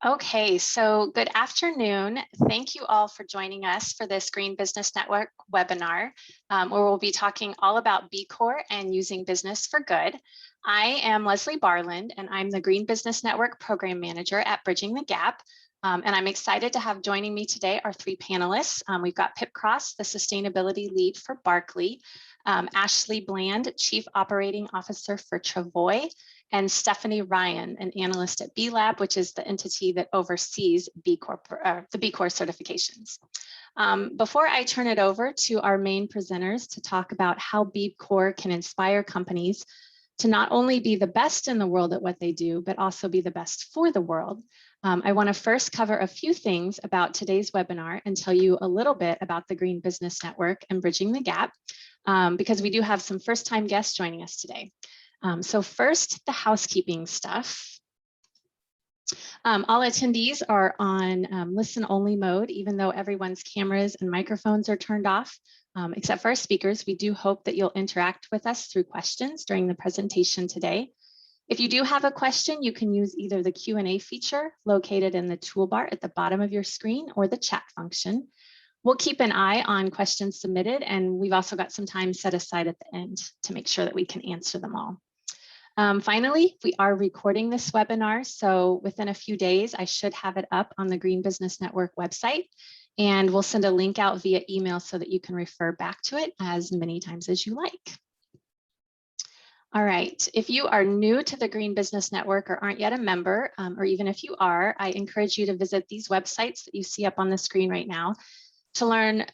Okay, so good afternoon. Thank you all for joining us for this Green Business Network webinar, where we'll be talking all about B-Corp and using business for good. I am Leslie Barland, and I'm the Green Business Network Program Manager at Bridging the Gap. And I'm excited to have joining me today our three panelists. We've got Pip Cross, the Sustainability Lead for Barkley, Ashley Bland, Chief Operating Officer for Travois, and Stephanie Ryan, an analyst at B-Lab, which is the entity that oversees B-Corp, the B-Corp certifications. Before I turn it over to our main presenters to talk about how B-Corp can inspire companies to not only be the best in the world at what they do, but also be the best for the world, I want to first cover a few things about today's webinar and tell you a little bit about the Green Business Network and Bridging the Gap, because we do have some first-time guests joining us today. So first, the housekeeping stuff. All attendees are on listen-only mode, even though everyone's cameras and microphones are turned off, except for our speakers. We do hope that you'll interact with us through questions during the presentation today. If you do have a question, you can use either the Q&A feature located in the toolbar at the bottom of your screen or the chat function. We'll keep an eye on questions submitted, and we've also got some time set aside at the end to make sure that we can answer them all. Finally, we are recording this webinar, so within a few days, I should have it up on the Green Business Network website, and we'll send a link out via email so that you can refer back to it as many times as you like. All right, if you are new to the Green Business Network or aren't yet a member, or even if you are, I encourage you to visit these websites that you see up on the screen right now to learn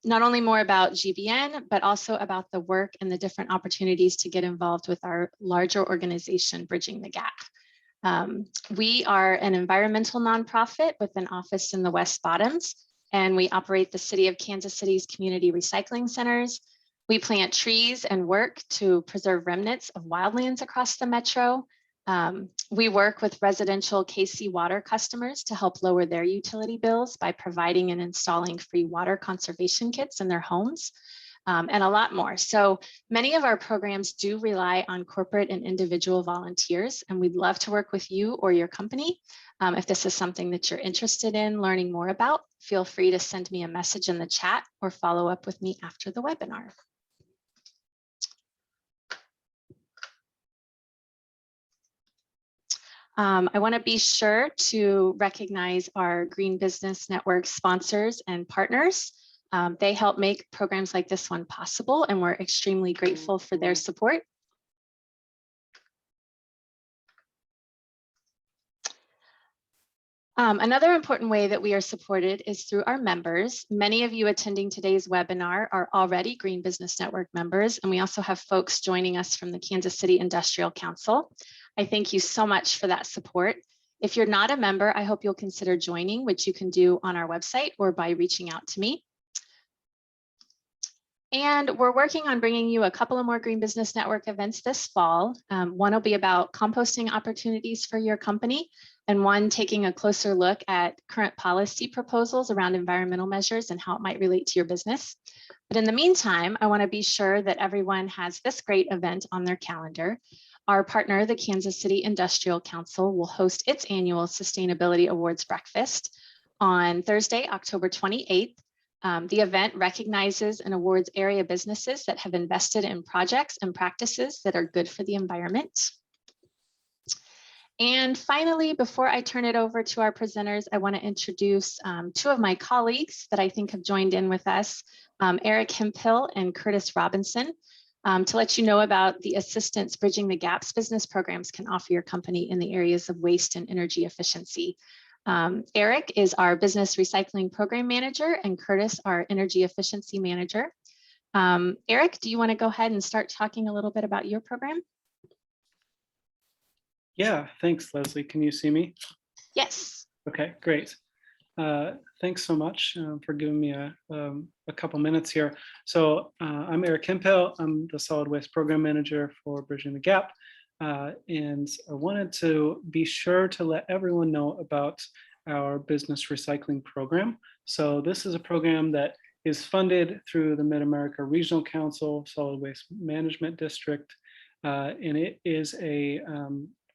not only more about GBN, but also about the work and the different opportunities to get involved with our larger organization, Bridging the Gap. We are an environmental nonprofit with an office in the West Bottoms, and we operate the City of Kansas City's community recycling centers. We plant trees and work to preserve remnants of wildlands across the metro. We work with residential KC Water customers to help lower their utility bills by providing and installing free water conservation kits in their homes, and a lot more. So many of our programs do rely on corporate and individual volunteers, and we'd love to work with you or your company. If this is something that you're interested in learning more about, feel free to send me a message in the chat or follow up with me after the webinar. I want to be sure to recognize our Green Business Network sponsors and partners. They help make programs like this one possible, and we're extremely grateful for their support. Another important way that we are supported is through our members. Many of you attending today's webinar are already Green Business Network members, and we also have folks joining us from the Kansas City Industrial Council. I thank you so much for that support. If you're not a member, I hope you'll consider joining, which you can do on our website or by reaching out to me. And we're working on bringing you a couple of more Green Business Network events this fall. One will be about composting opportunities for your company, and one taking a closer look at current policy proposals around environmental measures and how it might relate to your business. But in the meantime, I want to be sure that everyone has this great event on their calendar. Our partner, the Kansas City Industrial Council, will host its annual Sustainability Awards breakfast on Thursday, October 28th. The event recognizes and awards area businesses that have invested in projects and practices that are good for the environment. And finally, before I turn it over to our presenters, I want to introduce two of my colleagues that I think have joined in with us, Eric Hemphill and Curtis Robinson, to let you know about the assistance Bridging the Gap's business programs can offer your company in the areas of waste and energy efficiency. Eric is our business recycling program manager, and Curtis, our energy efficiency manager. Eric, do you want to go ahead and start talking a little bit about your program? Yeah, thanks, Leslie. Can you see me? Yes. Okay, great. Thanks so much for giving me a couple minutes here. So I'm Eric Hemphill. I'm the solid waste program manager for Bridging the Gap. And I wanted to be sure to let everyone know about our business recycling program. So this is a program that is funded through the Mid-America Regional Council Solid Waste Management District. And it is a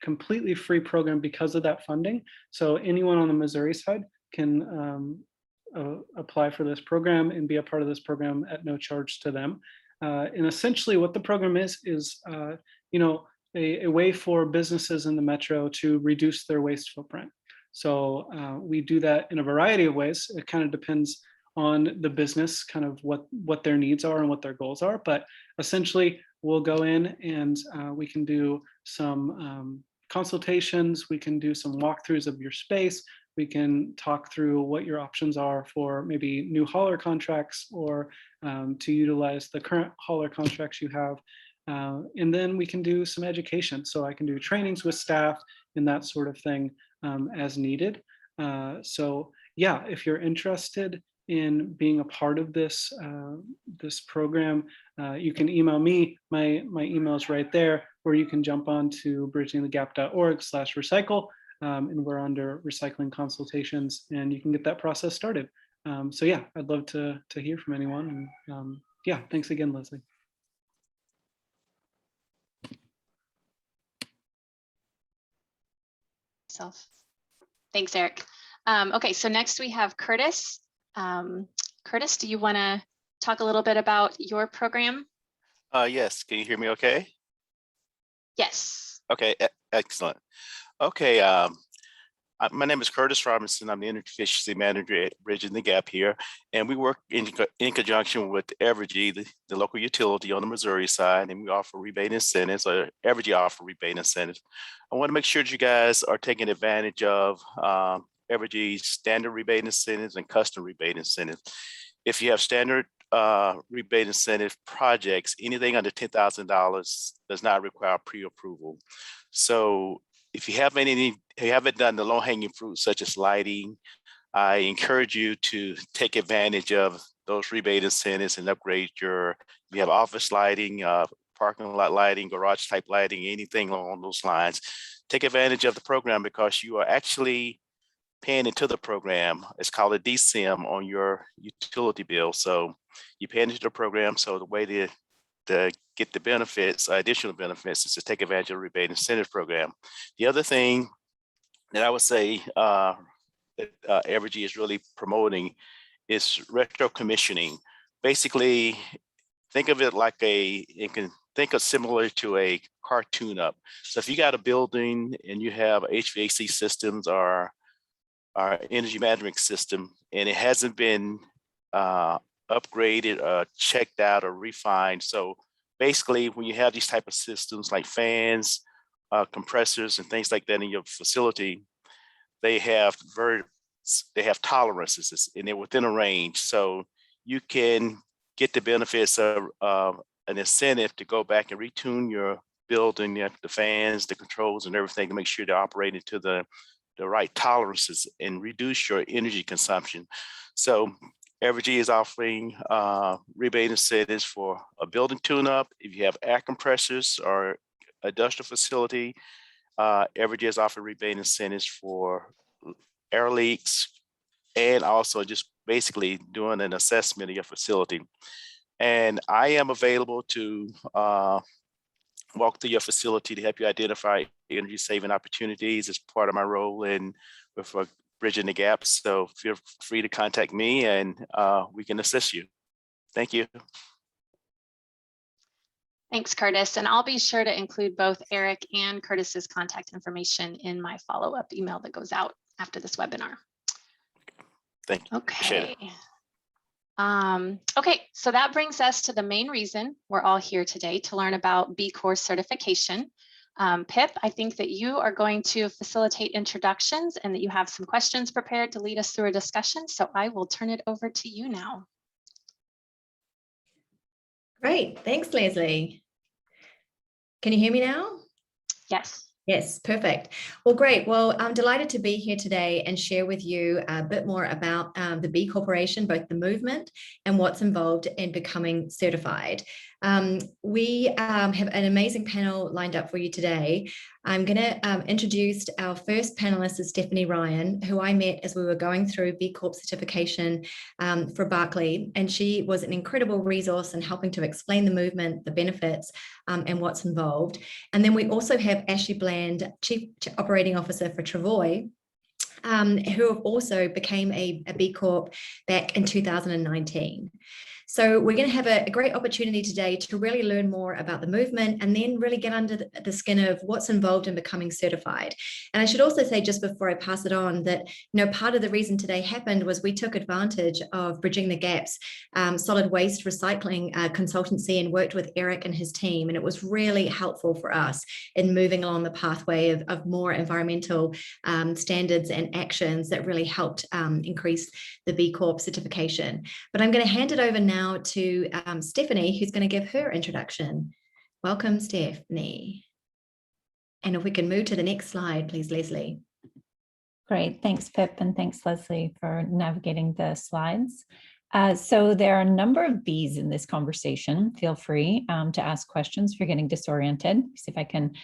completely free program because of that funding. So anyone on the Missouri side can apply for this program and be a part of this program at no charge to them. And essentially what the program is you know, a way for businesses in the metro to reduce their waste footprint. So we do that in a variety of ways. It kind of depends on the business, kind of what their needs are and what their goals are. But essentially, we'll go in and we can do some consultations. We can do some walkthroughs of your space. We can talk through what your options are for maybe new hauler contracts or to utilize the current hauler contracts you have. And then we can do some education. So I can do trainings with staff and that sort of thing as needed. So yeah, if you're interested in being a part of this this program, you can email me. My email is right there, or you can jump on to bridgingthegap.org/recycle, and we're under recycling consultations, and you can get that process started. So yeah, I'd love to hear from anyone. And yeah, thanks again, Leslie. Thanks, Eric. Okay, so next we have Curtis. Curtis, do you want to talk a little bit about your program? Yes, can you hear me okay? Yes. Okay, excellent. Okay, my name is Curtis Robinson. I'm the Energy Efficiency Manager at Bridging the Gap here, and we work in conjunction with Evergy, the local utility on the Missouri side, and we offer rebate incentives, or Evergy offer rebate incentives. I want to make sure that you guys are taking advantage of Evergy's standard rebate incentives and custom rebate incentives. If you have standard rebate incentive projects, anything under $10,000 does not require pre-approval. So if you haven't done the low-hanging fruit, such as lighting, I encourage you to take advantage of those rebate incentives and upgrade if you have office lighting, parking lot lighting, garage type lighting, anything along those lines. Take advantage of the program because you are actually paying into the program. It's called a DSIM on your utility bill. So you pay into the program. So the way to get the benefits, additional benefits, is to take advantage of the rebate incentive program. The other thing that I would say that Evergy is really promoting is retro commissioning. Basically, think of it like similar to a car tune-up. So if you got a building and you have HVAC systems or energy management system, and it hasn't been upgraded or checked out or refined. So basically, when you have these type of systems like fans, compressors, and things like that in your facility, they have tolerances, and they're within a range. So you can get the benefits of an incentive to go back and retune your building, the fans, the controls, and everything to make sure they're operating to the right tolerances and reduce your energy consumption. So Evergy is offering rebate incentives for a building tune-up. If you have air compressors or industrial facility, Evergy is offering rebate incentives for air leaks, and also just basically doing an assessment of your facility. And I am available to walk through your facility to help you identify energy saving opportunities as part of my role with Bridging the Gap. So feel free to contact me and we can assist you. Thank you. Thanks, Curtis. And I'll be sure to include both Eric and Curtis's contact information in my follow-up email that goes out after this webinar. Thank you. Okay. Okay, so that brings us to the main reason we're all here today, to learn about B-Corp certification. Pip, I think that you are going to facilitate introductions and that you have some questions prepared to lead us through a discussion. So I will turn it over to you now. Great, thanks, Leslie. Can you hear me now? Yes. Yes, perfect. Well, great. Well, I'm delighted to be here today and share with you a bit more about the B Corporation, both the movement and what's involved in becoming certified. We have an amazing panel lined up for you today. I'm going to introduce our first panelist is Stephanie Ryan, who I met as we were going through B-Corp certification for Barkley. And she was an incredible resource in helping to explain the movement, the benefits, and what's involved. And then we also have Ashley Bland, Chief Operating Officer for Travois, who also became a B Corp back in 2019. So we're going to have a great opportunity today to really learn more about the movement and then really get under the skin of what's involved in becoming certified. And I should also say, just before I pass it on, that part of the reason today happened was we took advantage of Bridging the Gap's solid waste recycling consultancy and worked with Eric and his team. And it was really helpful for us in moving along the pathway of more environmental standards and actions that really helped increase the B Corp certification. But I'm going to hand it over now to Stephanie, who's going to give her introduction. Welcome, Stephanie. And if we can move to the next slide, please, Leslie. Great, thanks, Pip, and thanks, Leslie, for navigating the slides. So there are a number of B's in this conversation. Feel free to ask questions if you're getting disoriented. See if I can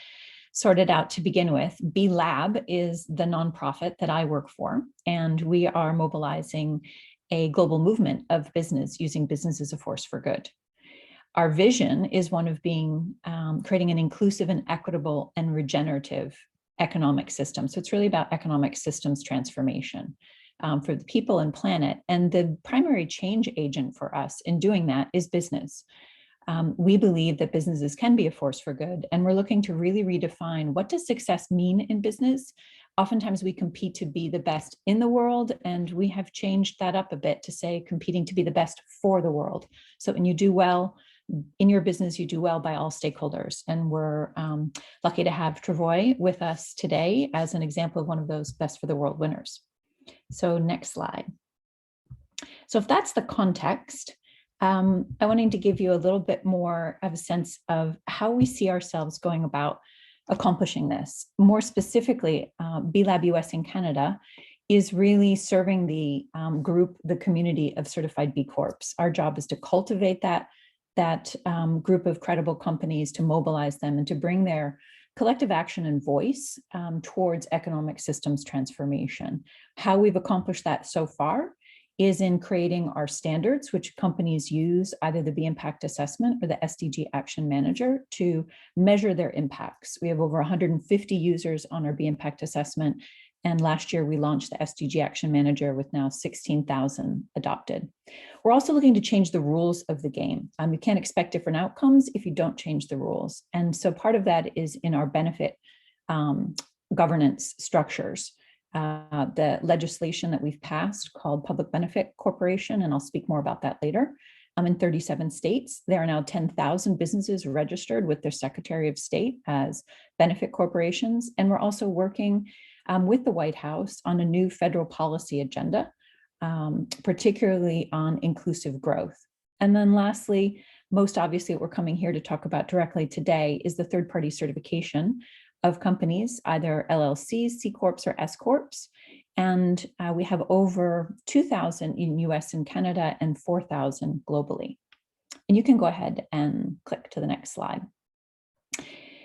sort it out to begin with. B Lab is the nonprofit that I work for, and we are mobilizing a global movement of business using business as a force for good. Our vision is one of being creating an inclusive and equitable and regenerative economic system. So it's really about economic systems transformation for the people and planet. And the primary change agent for us in doing that is business. We believe that businesses can be a force for good, and we're looking to really redefine what does success mean in business. Oftentimes we compete to be the best in the world, and we have changed that up a bit to say competing to be the best for the world. So when you do well in your business, you do well by all stakeholders. And we're lucky to have Travois with us today as an example of one of those best for the world winners. So next slide. So if that's the context, I wanted to give you a little bit more of a sense of how we see ourselves going about accomplishing this. More specifically, B-Lab US and Canada is really serving the the community of certified B Corps. Our job is to cultivate that group of credible companies, to mobilize them and to bring their collective action and voice towards economic systems transformation. How we've accomplished that so far is in creating our standards, which companies use either the B Impact Assessment or the SDG Action Manager to measure their impacts. We have over 150 users on our B Impact Assessment, and last year we launched the SDG Action Manager with now 16,000 adopted. We're also looking to change the rules of the game. You can't expect different outcomes if you don't change the rules. And so part of that is in our benefit governance structures. The legislation that we've passed called Public Benefit Corporation, and I'll speak more about that later. In 37 states, there are now 10,000 businesses registered with their Secretary of State as benefit corporations. And we're also working with the White House on a new federal policy agenda, particularly on inclusive growth. And then lastly, most obviously what we're coming here to talk about directly today is the third-party certification of companies, either LLCs, C Corps, or S Corps. And we have over 2,000 in US and Canada and 4,000 globally. And you can go ahead and click to the next slide.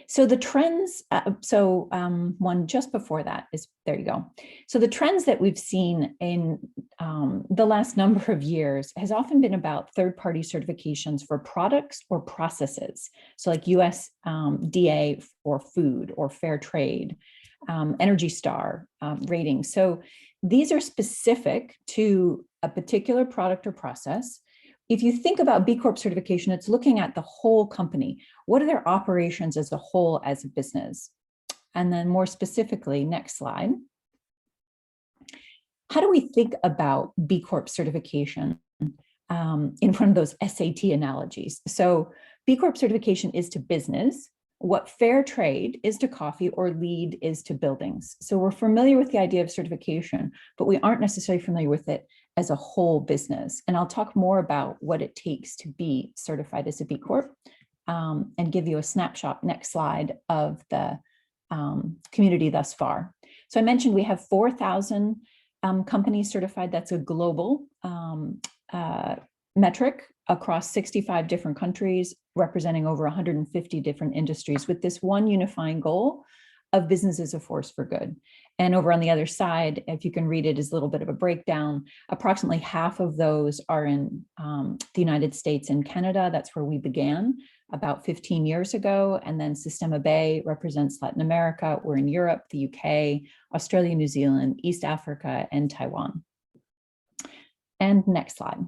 So the trends, one just before that is, there you go. So the trends that we've seen in the last number of years has often been about third-party certifications for products or processes. So like USDA for food or fair trade, Energy Star ratings. So these are specific to a particular product or process. If you think about B Corp certification, it's looking at the whole company. What are their operations as a whole as a business? And then more specifically, next slide. How do we think about B Corp certification in front of those SAT analogies? So B Corp certification is to business what fair trade is to coffee or LEED is to buildings. So we're familiar with the idea of certification, but we aren't necessarily familiar with it as a whole business. And I'll talk more about what it takes to be certified as a B Corp and give you a snapshot, next slide, of the community thus far. So I mentioned we have 4,000 companies certified. That's a global metric. across 65 different countries, representing over 150 different industries, with this one unifying goal of business as a force for good. And over on the other side, if you can read it, is a little bit of a breakdown. Approximately half of those are in the United States and Canada. That's where we began about 15 years ago. And then Sistema B represents Latin America. We're in Europe, the UK, Australia, New Zealand, East Africa, and Taiwan. And next slide.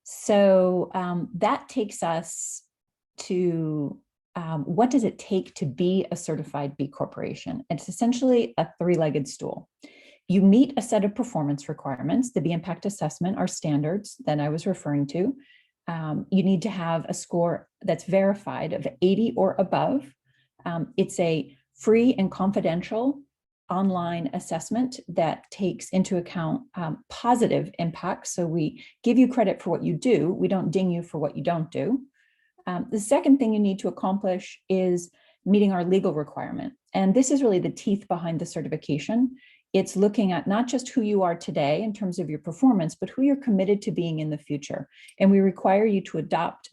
So that takes us to what does it take to be a certified B Corporation? It's essentially a three-legged stool. You meet a set of performance requirements. The B Impact Assessment are standards that I was referring to. You need to have a score that's verified of 80 or above. It's a free and confidential online assessment that takes into account positive impacts. So we give you credit for what you do. We don't ding you for what you don't do. The second thing you need to accomplish is meeting our legal requirement. And this is really the teeth behind the certification. It's looking at not just who you are today in terms of your performance, but who you're committed to being in the future. And we require you to adopt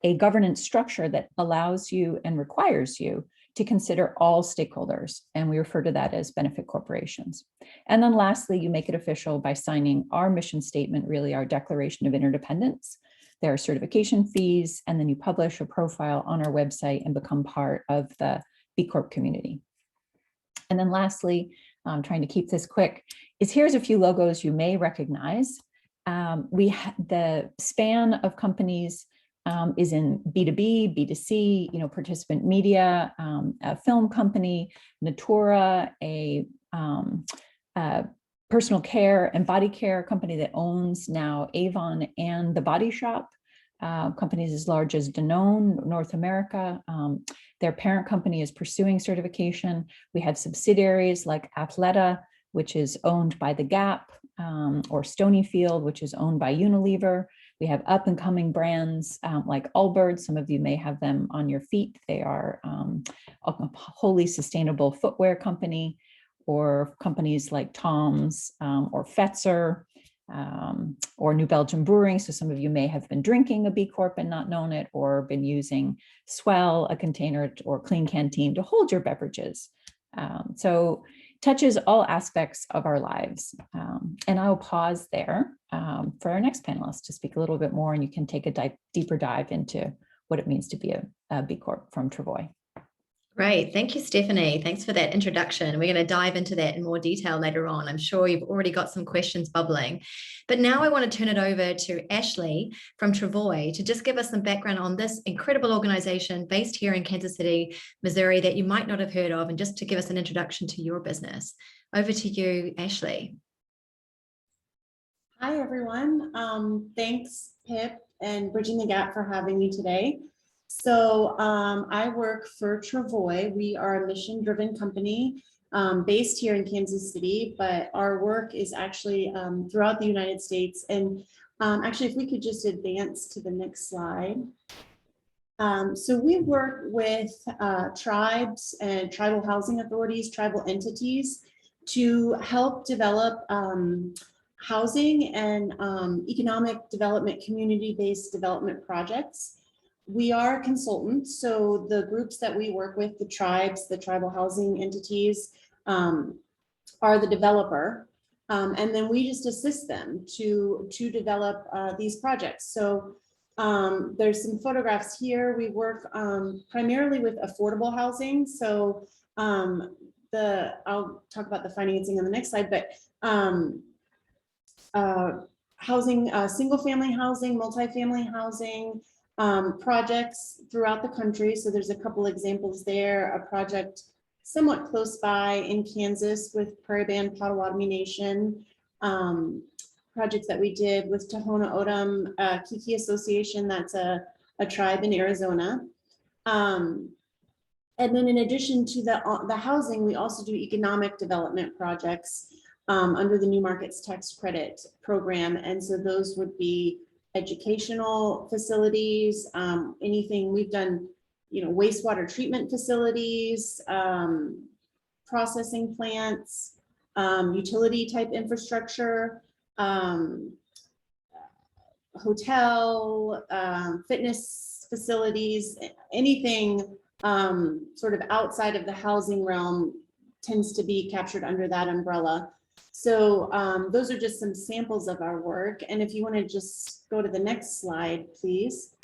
a governance structure that allows you and requires you to consider all stakeholders. And we refer to that as benefit corporations. And then lastly, you make it official by signing our mission statement, really our Declaration of Interdependence. There are certification fees, and then you publish a profile on our website and become part of the B Corp community. And then lastly, I'm trying to keep this quick, is here's a few logos you may recognize. The span of companies is in B2B, B2C, participant media, a film company, Natura, a personal care and body care company that owns now Avon and The Body Shop, companies as large as Danone, North America. Their parent company is pursuing certification. We have subsidiaries like Athleta, which is owned by The Gap, or Stonyfield, which is owned by Unilever. We have up and coming brands like Allbirds. Some of you may have them on your feet. They are a wholly sustainable footwear company, or companies like Tom's or Fetzer or New Belgium Brewing. So some of you may have been drinking a B Corp and not known it, or been using Swell, a container or Clean Canteen to hold your beverages. So touches all aspects of our lives. And I'll pause there for our next panelist to speak a little bit more, and you can take a deeper dive into what it means to be a B Corp from Travois. Great. Thank you, Stephanie. Thanks for that introduction. We're going to dive into that in more detail later on. I'm sure you've already got some questions bubbling. But now I want to turn it over to Ashley from Travois to just give us some background on this incredible organization based here in Kansas City, Missouri, that you might not have heard of, and just to give us an introduction to your business. Over to you, Ashley. Hi, everyone. Thanks, Pip and Bridging the Gap, for having me today. So I work for Travois. We are a mission-driven company based here in Kansas City, but our work is actually throughout the United States. And actually, if we could just advance to the next slide. So we work with tribes and tribal housing authorities, tribal entities, to help develop housing and economic development, community-based development projects. We are consultants, so the groups that we work with, the tribes, the tribal housing entities, are the developer, and then we just assist them to develop these projects. So there's some photographs here. We work primarily with affordable housing. So I'll talk about the financing on the next slide, but housing, single-family housing, multifamily housing, projects throughout the country. So there's a couple examples there. A project somewhat close by in Kansas with Prairie Band Potawatomi Nation. Projects that we did with Tohono O'odham Kiki Association, that's a tribe in Arizona. And then in addition to the housing, we also do economic development projects under the New Markets Tax Credit Program. And so those would be educational facilities, anything we've done, wastewater treatment facilities, processing plants, utility type infrastructure, hotel, fitness facilities, anything sort of outside of the housing realm tends to be captured under that umbrella. So those are just some samples of our work. And if you want to just go to the next slide, please.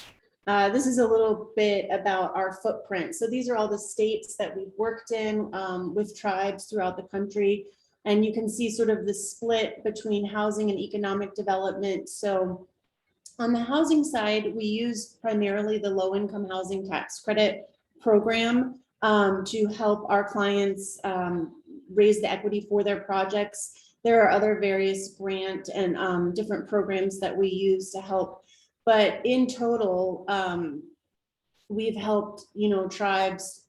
This is a little bit about our footprint. So these are all the states that we've worked in with tribes throughout the country. And you can see sort of the split between housing and economic development. So on the housing side, we use primarily the low-income housing tax credit program to help our clients raise the equity for their projects. There are other various grant and different programs that we use to help. But in total, we've helped, tribes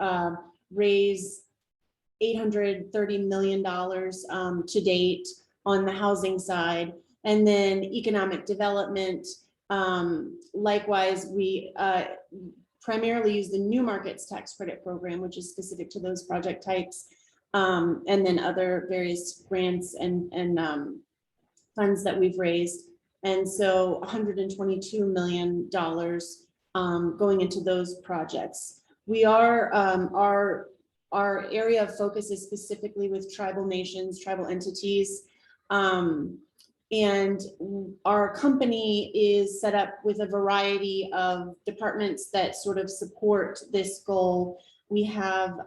raise $830 million to date on the housing side. And then economic development, likewise, we primarily use the New Markets Tax Credit Program, which is specific to those project types, and then other various grants and funds that we've raised. And so $122 million going into those projects. We are, our area of focus is specifically with tribal nations, tribal entities. And our company is set up with a variety of departments that sort of support this goal. We have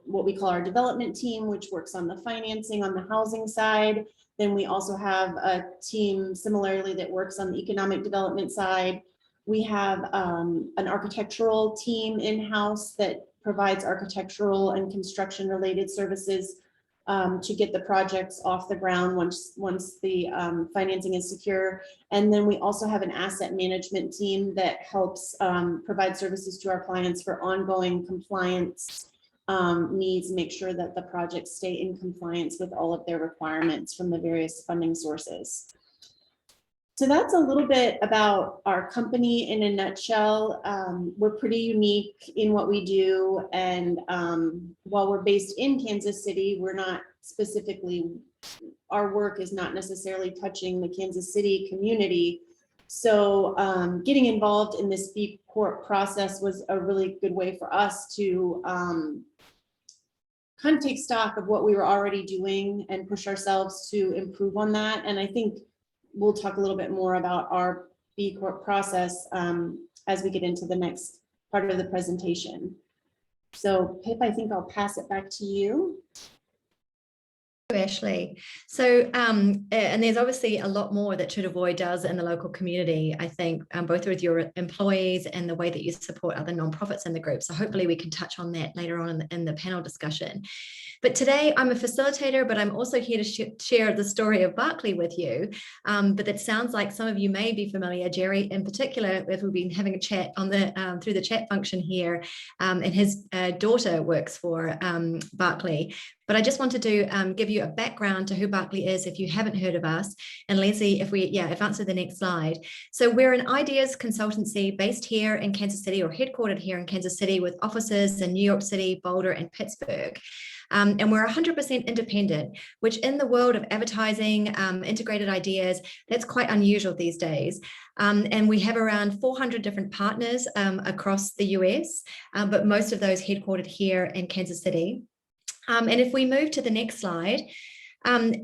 what we call our development team, which works on the financing on the housing side. Then we also have a team similarly that works on the economic development side. We have an architectural team in-house that provides architectural and construction related services to get the projects off the ground once the financing is secure. And then we also have an asset management team that helps provide services to our clients for ongoing compliance needs, make sure that the projects stay in compliance with all of their requirements from the various funding sources. So that's a little bit about our company in a nutshell. We're pretty unique in what we do. And while we're based in Kansas City, we're not specifically, our work is not necessarily touching the Kansas City community. So getting involved in this B-Corp process was a really good way for us to kind of take stock of what we were already doing and push ourselves to improve on that. And I think we'll talk a little bit more about our B-Corp process as we get into the next part of the presentation. So Pip, I think I'll pass it back to you. Ashley. So, and there's obviously a lot more that Travois does in the local community, I think, both with your employees and the way that you support other nonprofits in the group. So hopefully we can touch on that later on in the panel discussion. But today I'm a facilitator, but I'm also here to share the story of Barkley with you. But it sounds like some of you may be familiar, Jerry in particular, if we've been having a chat on the through the chat function here, and his daughter works for Barkley. But I just wanted to give you a background to who Barkley is if you haven't heard of us. And Leslie, if advance to the next slide. So we're an ideas consultancy based here in Kansas City, or headquartered here in Kansas City, with offices in New York City, Boulder, and Pittsburgh. And we're 100% independent, which in the world of advertising, integrated ideas, that's quite unusual these days. And we have around 400 different partners across the US, but most of those headquartered here in Kansas City. And if we move to the next slide,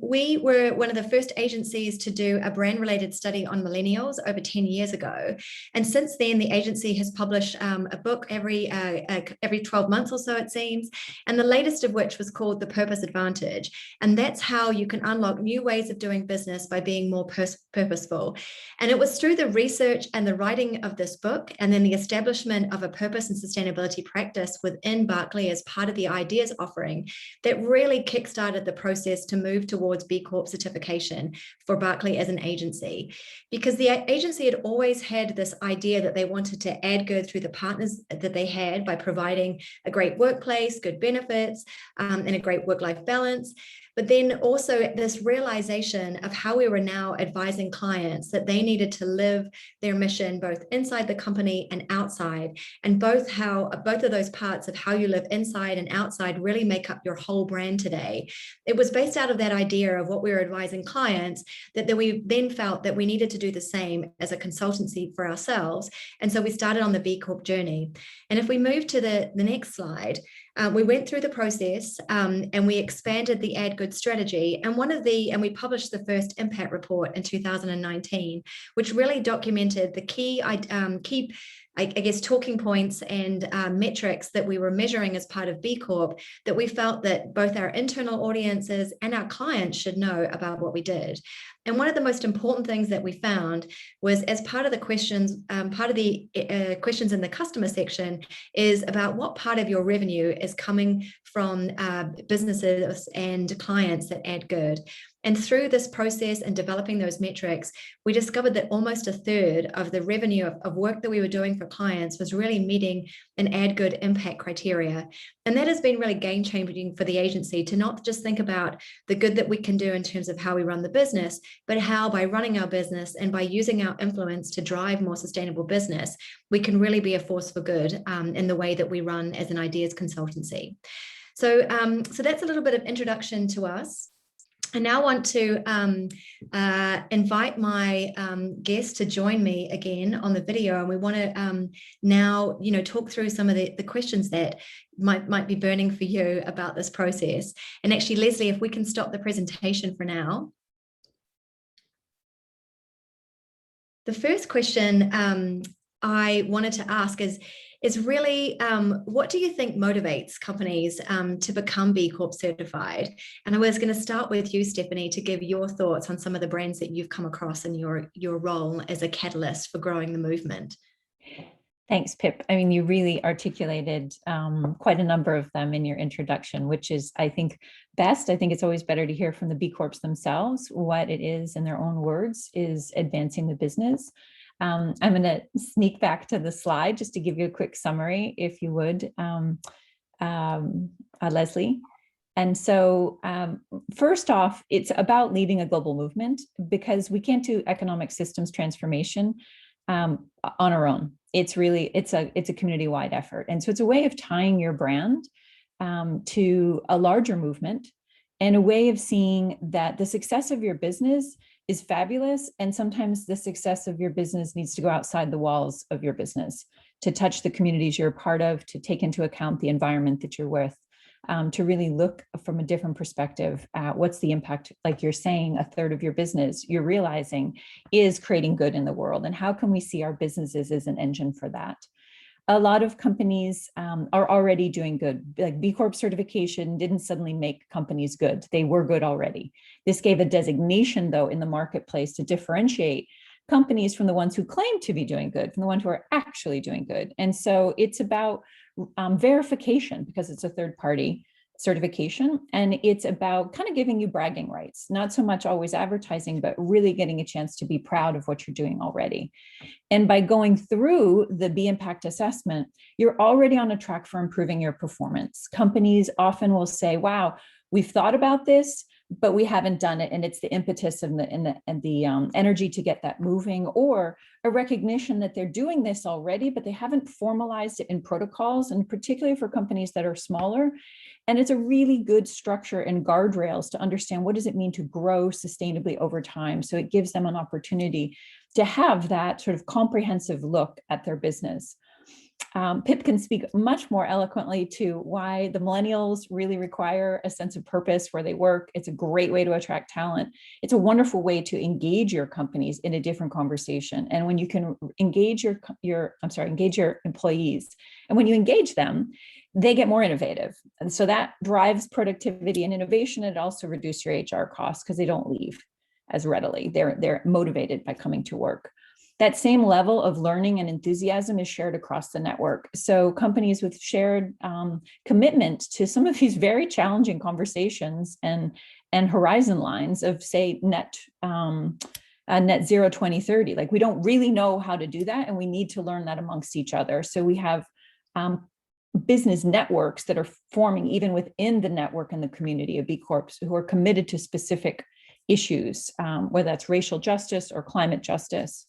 we were one of the first agencies to do a brand-related study on millennials over 10 years ago. And since then, the agency has published a book every 12 months or so, it seems, and the latest of which was called The Purpose Advantage. And that's how you can unlock new ways of doing business by being more purposeful. And it was through the research and the writing of this book, and then the establishment of a purpose and sustainability practice within Barkley as part of the ideas offering, that really kickstarted the process to move towards B-Corp certification for Barkley as an agency. Because the agency had always had this idea that they wanted to add good through the partners that they had by providing a great workplace, good benefits, and a great work-life balance. but then also this realization of how we were now advising clients that they needed to live their mission both inside the company and outside, and both of those parts of how you live inside and outside really make up your whole brand today. It was based out of that idea of what we were advising clients, that we then felt that we needed to do the same as a consultancy for ourselves. And so we started on the B Corp journey. And if we move to the next slide, we went through the process and we expanded the Add Good strategy. And we published the first impact report in 2019, which really documented the key I guess, talking points and metrics that we were measuring as part of B Corp that we felt that both our internal audiences and our clients should know about what we did. And one of the most important things that we found was, as part of the questions, questions in the customer section is about what part of your revenue is coming from businesses and clients that add good. And through this process and developing those metrics, we discovered that almost a third of the revenue of work that we were doing for clients was really meeting an add good impact criteria. And that has been really game changing for the agency to not just think about the good that we can do in terms of how we run the business, but how by running our business and by using our influence to drive more sustainable business, we can really be a force for good in the way that we run as an ideas consultancy. So that's a little bit of introduction to us. I now want to invite my guest to join me again on the video, and we want to now, talk through some of the questions that might be burning for you about this process. And actually, Leslie, if we can stop the presentation for now. The first question I wanted to ask is really, what do you think motivates companies to become B Corp certified? And I was going to start with you, Stephanie, to give your thoughts on some of the brands that you've come across in your role as a catalyst for growing the movement. Thanks, Pip. I mean, you really articulated quite a number of them in your introduction, which is, I think, best. I think it's always better to hear from the B Corps themselves what it is in their own words is advancing the business. I'm going to sneak back to the slide just to give you a quick summary, if you would, Leslie. And so first off, it's about leading a global movement, because we can't do economic systems transformation on our own. It's a community-wide effort. And so it's a way of tying your brand to a larger movement, and a way of seeing that the success of your business is fabulous. And sometimes the success of your business needs to go outside the walls of your business to touch the communities you're a part of, to take into account the environment that you're with, to really look from a different perspective at what's the impact, like you're saying, a third of your business you're realizing is creating good in the world. And how can we see our businesses as an engine for that? A lot of companies are already doing good. Like B Corp certification didn't suddenly make companies good. They were good already. This gave a designation, though, in the marketplace to differentiate companies from the ones who claim to be doing good, from the ones who are actually doing good. And so it's about verification, because it's a third party certification, and it's about kind of giving you bragging rights, not so much always advertising, but really getting a chance to be proud of what you're doing already. And by going through the B Impact assessment, you're already on a track for improving your performance. Companies often will say, wow, we've thought about this, but we haven't done it. And it's the impetus and the energy to get that moving, or a recognition that they're doing this already, but they haven't formalized it in protocols, and particularly for companies that are smaller. And it's a really good structure and guardrails to understand what does it mean to grow sustainably over time. So it gives them an opportunity to have that sort of comprehensive look at their business. Pip can speak much more eloquently to why the millennials really require a sense of purpose where they work. It's a great way to attract talent. It's a wonderful way to engage your companies in a different conversation. And when you can engage engage your employees, and when you engage them, they get more innovative. And so that drives productivity and innovation. It also reduces your HR costs because they don't leave as readily. They're motivated by coming to work. That same level of learning and enthusiasm is shared across the network. So companies with shared commitment to some of these very challenging conversations and horizon lines of, say, net zero 2030, like we don't really know how to do that, and we need to learn that amongst each other. So we have business networks that are forming even within the network and the community of B Corps who are committed to specific issues, whether that's racial justice or climate justice.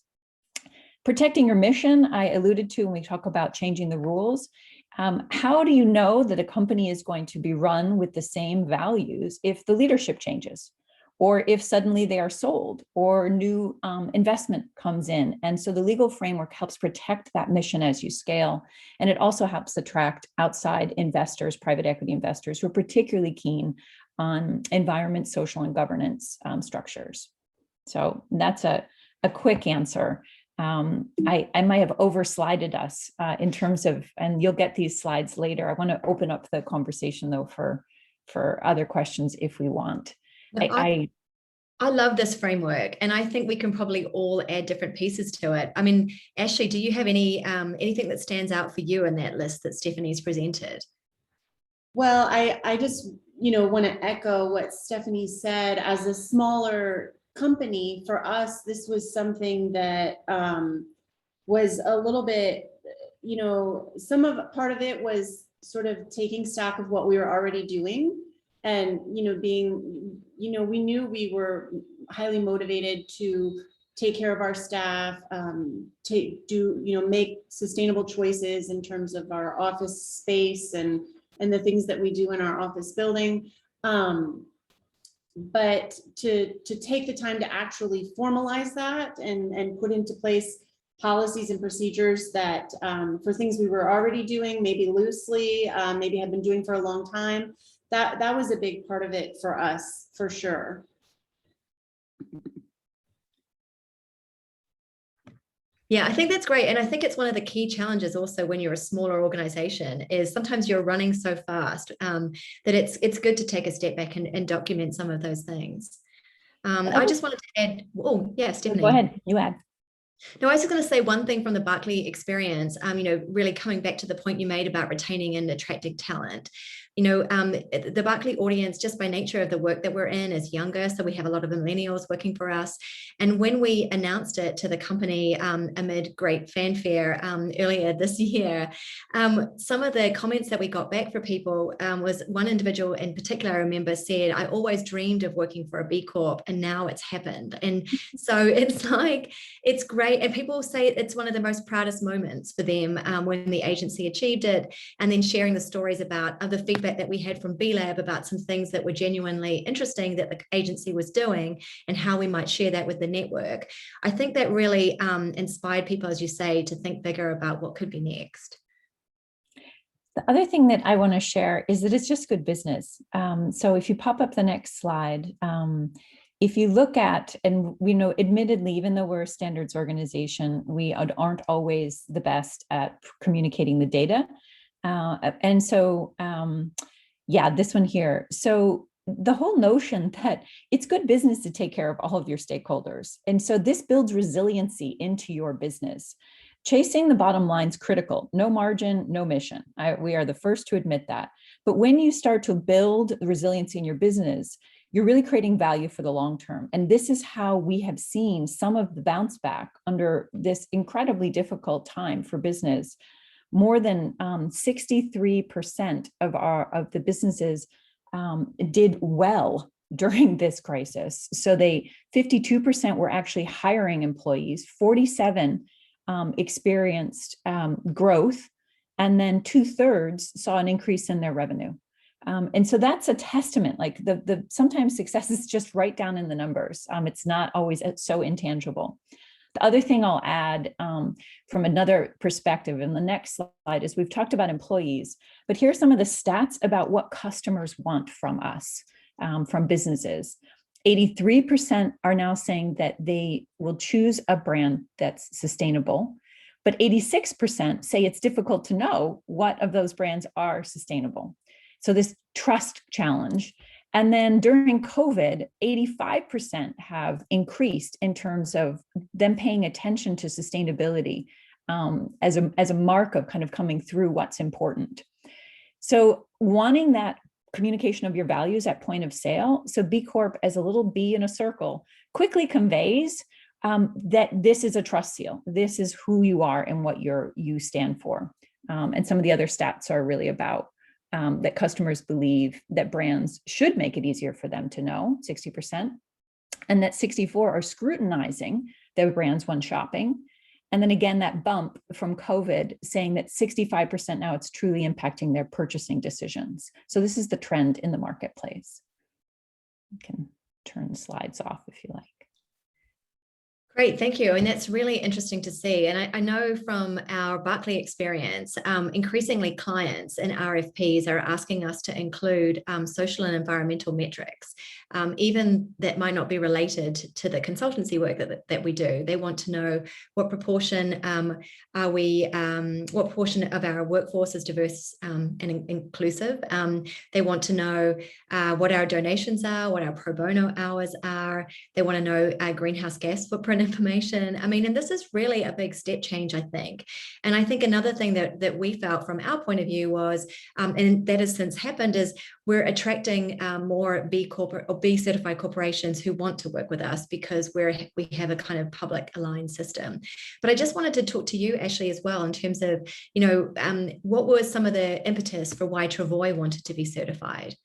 Protecting your mission, I alluded to when we talk about changing the rules. How do you know that a company is going to be run with the same values if the leadership changes, or if suddenly they are sold, or new investment comes in? And so the legal framework helps protect that mission as you scale. And it also helps attract outside investors, private equity investors, who are particularly keen on environment, social, and governance structures. So that's a quick answer. I might have overslided us in terms of, and you'll get these slides later. I want to open up the conversation though for other questions if we want. I love this framework, and I think we can probably all add different pieces to it. I mean, Ashley, do you have any anything that stands out for you in that list that Stephanie's presented? Well, I just, want to echo what Stephanie said. As a smaller company, for us, this was something that was a little bit, part of it was sort of taking stock of what we were already doing, and we knew we were highly motivated to take care of our staff, make sustainable choices in terms of our office space and the things that we do in our office building. But to take the time to actually formalize that and put into place policies and procedures that for things we were already doing, maybe loosely, maybe had been doing for a long time, that was a big part of it for us, for sure. Yeah, I think that's great. And I think it's one of the key challenges also when you're a smaller organization is sometimes you're running so fast that it's good to take a step back and document some of those things. I just wanted to add, oh yeah, Stephanie. Go ahead, you add. No, I was just going to say one thing from the Barkley experience, really coming back to the point you made about retaining and attracting talent. The Barkley audience, just by nature of the work that we're in, is younger. So we have a lot of millennials working for us. And when we announced it to the company amid great fanfare earlier this year, some of the comments that we got back for people was one individual in particular, I remember, said, "I always dreamed of working for a B Corp and now it's happened." And so it's like, it's great. And people say it's one of the most proudest moments for them when the agency achieved it, and then sharing the stories about the feedback that we had from B Lab about some things that were genuinely interesting that the agency was doing and how we might share that with the network. I think that really inspired people, as you say, to think bigger about what could be next. The other thing that I want to share is that it's just good business. So if you pop up the next slide, if you look at, and we know, admittedly, even though we're a standards organization, we aren't always the best at communicating the data. And so, this one here. So the whole notion that it's good business to take care of all of your stakeholders. And so this builds resiliency into your business. Chasing the bottom line is critical. No margin, no mission. We are the first to admit that. But when you start to build resiliency in your business, you're really creating value for the long term. And this is how we have seen some of the bounce back under this incredibly difficult time for business. More than 63% of the businesses did well during this crisis. So 52% were actually hiring employees, 47 experienced growth, and then 2/3 saw an increase in their revenue. And so that's a testament. Like sometimes success is just right down in the numbers. It's not always so intangible. The other thing I'll add from another perspective in the next slide is we've talked about employees, but here's some of the stats about what customers want from us, from businesses. 83% are now saying that they will choose a brand that's sustainable, but 86% say it's difficult to know what of those brands are sustainable. So this trust challenge. And then during COVID, 85% have increased in terms of them paying attention to sustainability as a mark of kind of coming through what's important. So wanting that communication of your values at point of sale. So B Corp as a little B in a circle quickly conveys that this is a trust seal. This is who you are and what you stand for. And some of the other stats are really about that customers believe that brands should make it easier for them to know, 60%, and that 64% are scrutinizing their brands when shopping. And then again, that bump from COVID saying that 65% now it's truly impacting their purchasing decisions. So this is the trend in the marketplace. You can turn the slides off if you like. Great, thank you. And that's really interesting to see. And I know from our Barkley experience, increasingly clients and RFPs are asking us to include social and environmental metrics, even that might not be related to the consultancy work that we do. They want to know what proportion what proportion of our workforce is diverse and inclusive. They want to know what our donations are, what our pro bono hours are. They want to know our greenhouse gas footprint information. I mean, and this is really a big step change, I think. And I think another thing that we felt from our point of view was, and that has since happened, is we're attracting more B-Corp or B-certified corporations who want to work with us because we have a kind of public aligned system. But I just wanted to talk to you, Ashley, as well, in terms of, what was some of the impetus for why Travois wanted to be certified?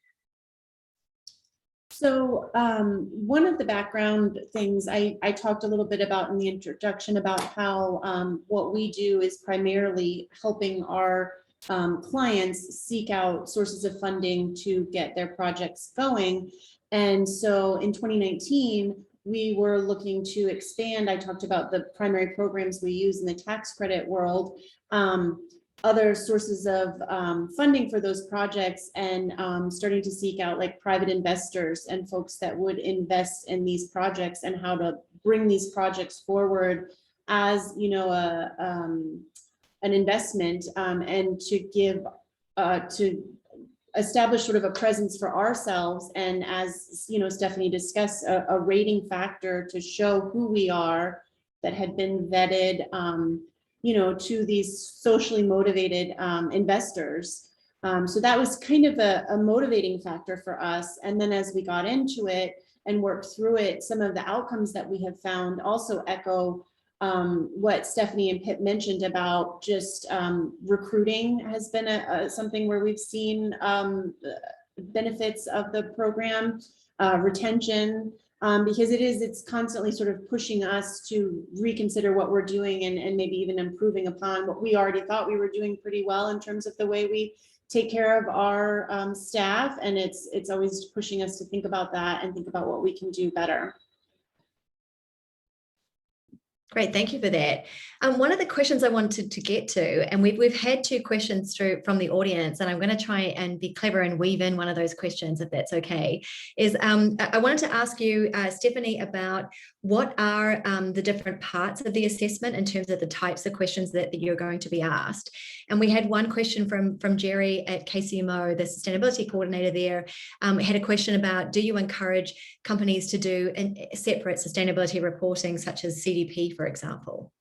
So one of the background things I talked a little bit about in the introduction about how what we do is primarily helping our clients seek out sources of funding to get their projects going. And so in 2019, we were looking to expand. I talked about the primary programs we use in the tax credit world. Other sources of funding for those projects, and starting to seek out like private investors and folks that would invest in these projects and how to bring these projects forward as, an investment, and to give to establish sort of a presence for ourselves. And as Stephanie discussed, a rating factor to show who we are that had been vetted to these socially motivated investors. So that was kind of a motivating factor for us. And then as we got into it and worked through it, some of the outcomes that we have found also echo what Stephanie and Pip mentioned about just recruiting has been something where we've seen benefits of the program, retention, because it's constantly sort of pushing us to reconsider what we're doing and maybe even improving upon what we already thought we were doing pretty well in terms of the way we take care of our staff. And it's always pushing us to think about that and think about what we can do better. Great, thank you for that. One of the questions I wanted to get to, and we've had 2 questions through from the audience, and I'm going to try and be clever and weave in one of those questions, if that's okay, is I wanted to ask you, Stephanie, about what are the different parts of the assessment in terms of the types of questions that you're going to be asked. And we had one question from Jerry at KCMO, the sustainability coordinator there, had a question about, do you encourage companies to do separate sustainability reporting, such as CDP, for example?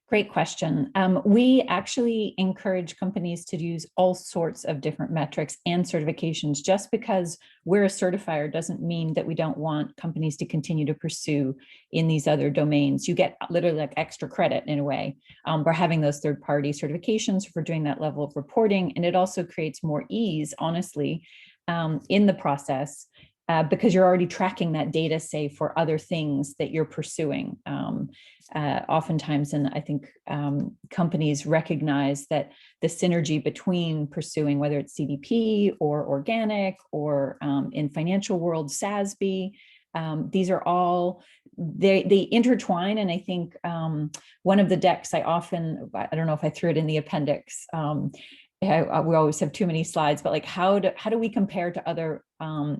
Great question. We actually encourage companies to use all sorts of different metrics and certifications. Just because we're a certifier doesn't mean that we don't want companies to continue to pursue in these other domains. You get literally like extra credit in a way for having those third-party certifications, for doing that level of reporting. And it also creates more ease, honestly, in the process. Because you're already tracking that data, say, for other things that you're pursuing. Oftentimes, and I think companies recognize that the synergy between pursuing, whether it's CDP or organic or in financial world, SASB, these are all, they intertwine. And I think one of the decks I don't know if I threw it in the appendix, we always have too many slides, but like how do we compare to other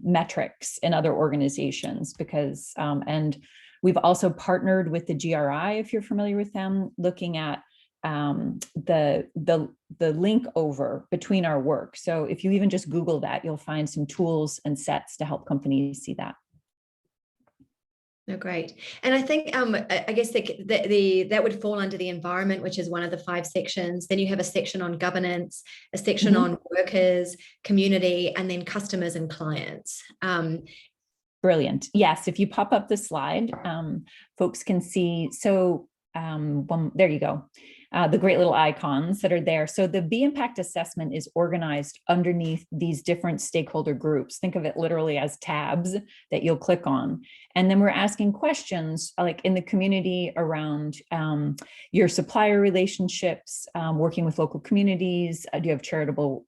metrics in other organizations? Because and we've also partnered with the GRI, if you're familiar with them, looking at the link over between our work. So if you even just Google that, you'll find some tools and sets to help companies see that. No, great. And I think, I guess that would fall under the environment, which is one of the 5 sections. Then you have a section on governance, a section on workers, community, and then customers and clients. Brilliant. Yes, if you pop up the slide, folks can see. So there you go. the great little icons that are there. So the B impact assessment is organized underneath these different stakeholder groups. Think of it literally as tabs that you'll click on. And then we're asking questions like in the community around your supplier relationships, working with local communities. Do you have charitable,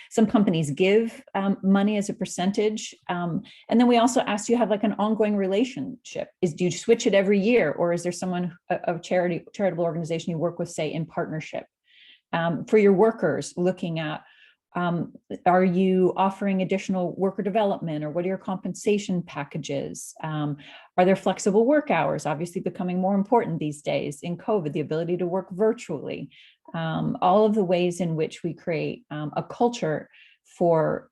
some companies give money as a percentage. And then we also ask, do you have like an ongoing relationship? Do you switch it every year? Or is there someone, a charitable organization you work with, say, in partnership? For your workers, looking at, are you offering additional worker development, or what are your compensation packages? Are there flexible work hours? Obviously becoming more important these days in COVID, the ability to work virtually. All of the ways in which we create a culture for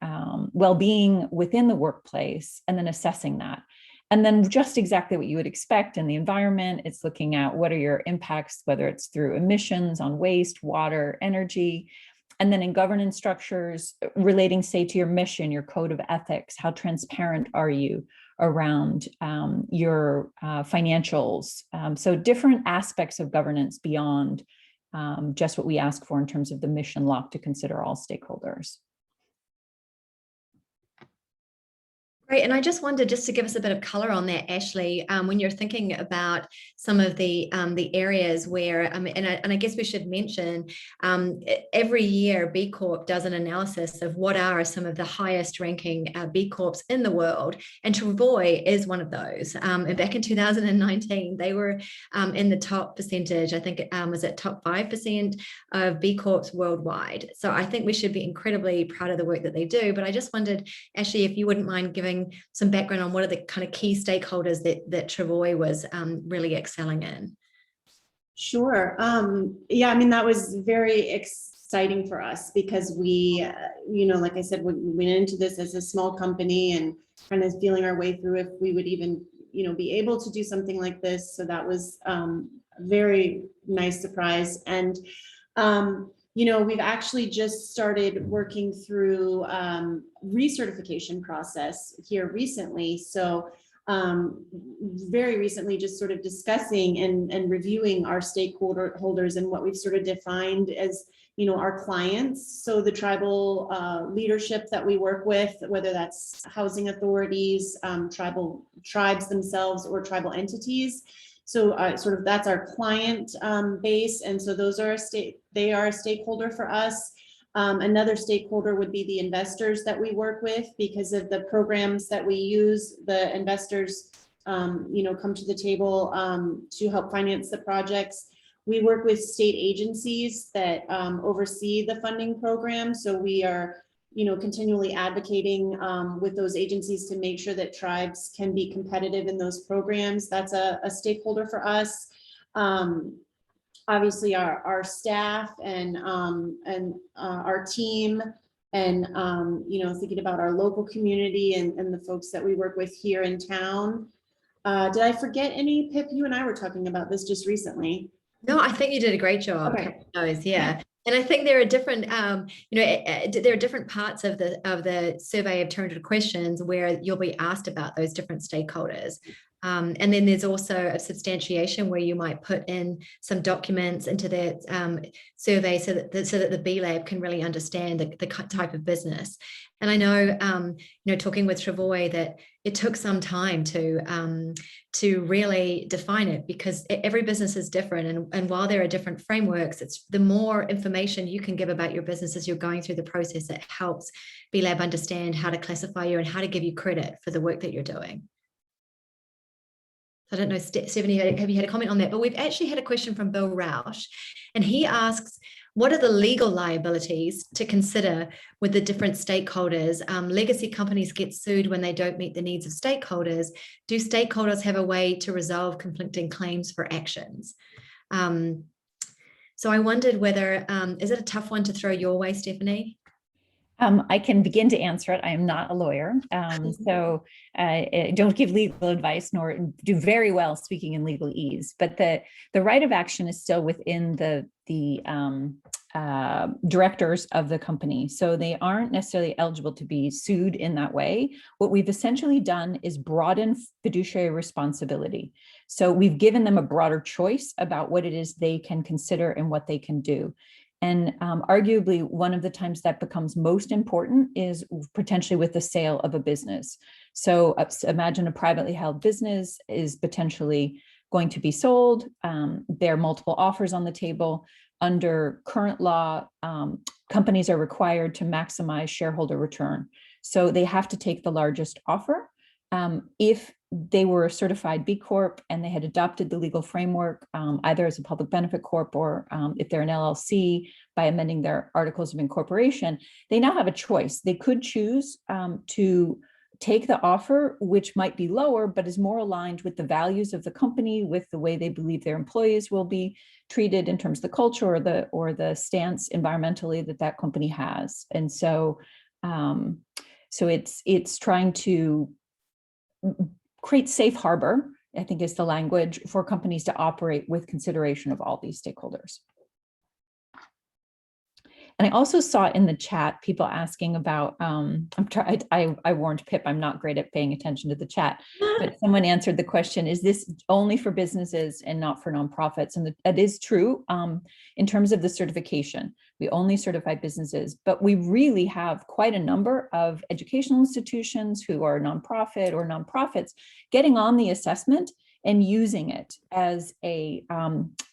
well-being within the workplace, and then assessing that. And then just exactly what you would expect in the environment, it's looking at what are your impacts, whether it's through emissions on waste, water, energy. And then in governance structures relating, say, to your mission, your code of ethics, how transparent are you around your financials? So different aspects of governance beyond just what we ask for in terms of the mission lock to consider all stakeholders. Great, and I just wondered, just to give us a bit of color on that, Ashley, when you're thinking about some of the areas where, and I guess we should mention, every year B Corp does an analysis of what are some of the highest ranking B Corps in the world, and Travois is one of those. And back in 2019, they were in the top percentage. I think it was at top 5% of B Corps worldwide. So I think we should be incredibly proud of the work that they do. But I just wondered, Ashley, if you wouldn't mind giving some background on what are the kind of key stakeholders that Travois was really excelling in. Sure. Yeah, I mean, that was very exciting for us because we, like I said, we went into this as a small company and kind of feeling our way through if we would even, be able to do something like this. So that was a very nice surprise. And we've actually just started working through recertification process here recently. So very recently, just sort of discussing and reviewing our stakeholders and what we've sort of defined as, our clients. So the tribal leadership that we work with, whether that's housing authorities, tribes themselves, or tribal entities. So sort of that's our client base. And so those are they are a stakeholder for us. Another stakeholder would be the investors that we work with, because of the programs that we use. The investors, come to the table to help finance the projects. We work with state agencies that oversee the funding program. So we are, continually advocating with those agencies to make sure that tribes can be competitive in those programs. That's a stakeholder for us. Obviously our staff and our team, and thinking about our local community and the folks that we work with here in town. Did I forget any? Pip, you and I were talking about this just recently. No, I think you did a great job. Okay. Yeah. And I think there are different, there are different parts of the survey of 200 questions where you'll be asked about those different stakeholders. And then there's also a substantiation where you might put in some documents into the survey so that the B Lab can really understand the type of business. And I know, talking with Travois, that it took some time to really define it, because every business is different. And while there are different frameworks, it's the more information you can give about your business as you're going through the process that helps B Lab understand how to classify you and how to give you credit for the work that you're doing. I don't know, Stephanie, have you had a comment on that? But we've actually had a question from Bill Roush, and he asks, what are the legal liabilities to consider with the different stakeholders? Legacy companies get sued when they don't meet the needs of stakeholders. Do stakeholders have a way to resolve conflicting claims for actions? So I wondered whether, is it a tough one to throw your way, Stephanie? I can begin to answer it. I am not a lawyer, so don't give legal advice, nor do very well speaking in legalese. But the right of action is still within the directors of the company. So they aren't necessarily eligible to be sued in that way. What we've essentially done is broaden fiduciary responsibility. So we've given them a broader choice about what it is they can consider and what they can do. And arguably, one of the times that becomes most important is potentially with the sale of a business. So imagine a privately held business is potentially going to be sold. There are multiple offers on the table. Under current law, companies are required to maximize shareholder return. So they have to take the largest offer. If they were a certified B Corp and they had adopted the legal framework, either as a public benefit corp or if they're an LLC by amending their articles of incorporation, they now have a choice. They could choose to take the offer, which might be lower, but is more aligned with the values of the company, with the way they believe their employees will be treated in terms of the culture or the stance environmentally that company has. And so, it's trying to create safe harbor, I think is the language, for companies to operate with consideration of all these stakeholders. And I also saw in the chat people asking about, I warned Pip, I'm not great at paying attention to the chat, but someone answered the question, is this only for businesses and not for nonprofits? And that is true in terms of the certification. We only certify businesses, but we really have quite a number of educational institutions who are nonprofit or nonprofits getting on the assessment and using it as a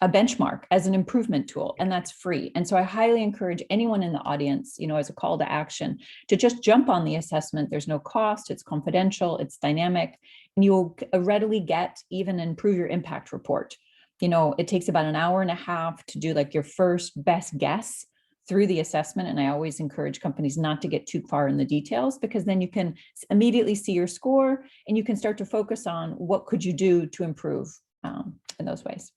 benchmark, as an improvement tool, and that's free. And so I highly encourage anyone in the audience, as a call to action, to just jump on the assessment. There's no cost, it's confidential, it's dynamic, and you'll readily get even improve your impact report. It takes about an hour and a half to do like your first best guess through the assessment. And I always encourage companies not to get too far in the details, because then you can immediately see your score and you can start to focus on what could you do to improve in those ways.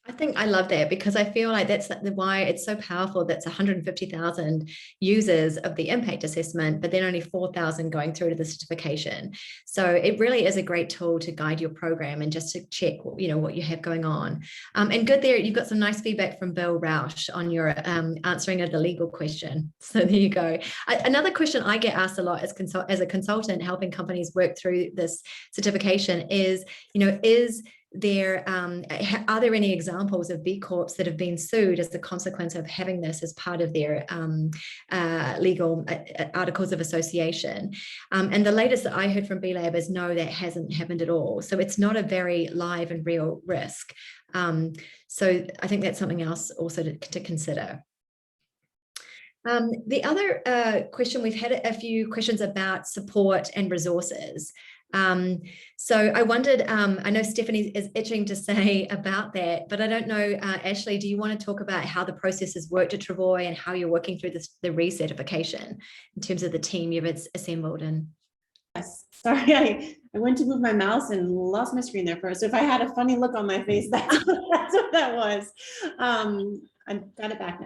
I think I love that, because I feel like that's why it's so powerful. That's 150,000 users of the impact assessment, but then only 4,000 going through to the certification. So it really is a great tool to guide your program and just to check, what you have going on. And good there, you've got some nice feedback from Bill Rausch on your answering of the legal question. So there you go. Another question I get asked a lot as a consultant helping companies work through this certification is, are there any examples of B Corps that have been sued as the consequence of having this as part of their legal articles of association? And the latest that I heard from B-Lab is no, that hasn't happened at all. So it's not a very live and real risk. So I think that's something else also to consider. The other question, we've had a few questions about support and resources. So I wondered, I know Stephanie is itching to say about that, but I don't know, Ashley, do you want to talk about how the process has worked at Travois and how you're working through the recertification in terms of the team you've assembled? And yes, sorry, I went to move my mouse and lost my screen there first. So if I had a funny look on my face, that's what that was. I got it back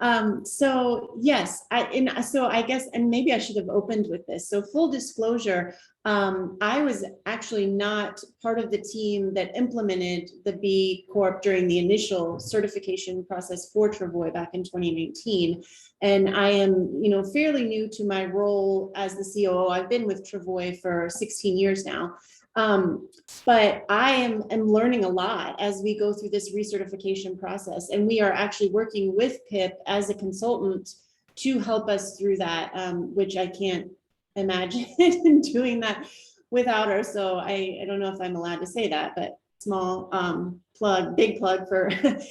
now. So yes, I guess, and maybe I should have opened with this. So full disclosure, I was actually not part of the team that implemented the B Corp during the initial certification process for Travois back in 2019. And I am, fairly new to my role as the COO. I've been with Travois for 16 years now. But I am learning a lot as we go through this recertification process. And we are actually working with Pip as a consultant to help us through that, which I can't imagine doing that without her. So I don't know if I'm allowed to say that, but small big plug for Pip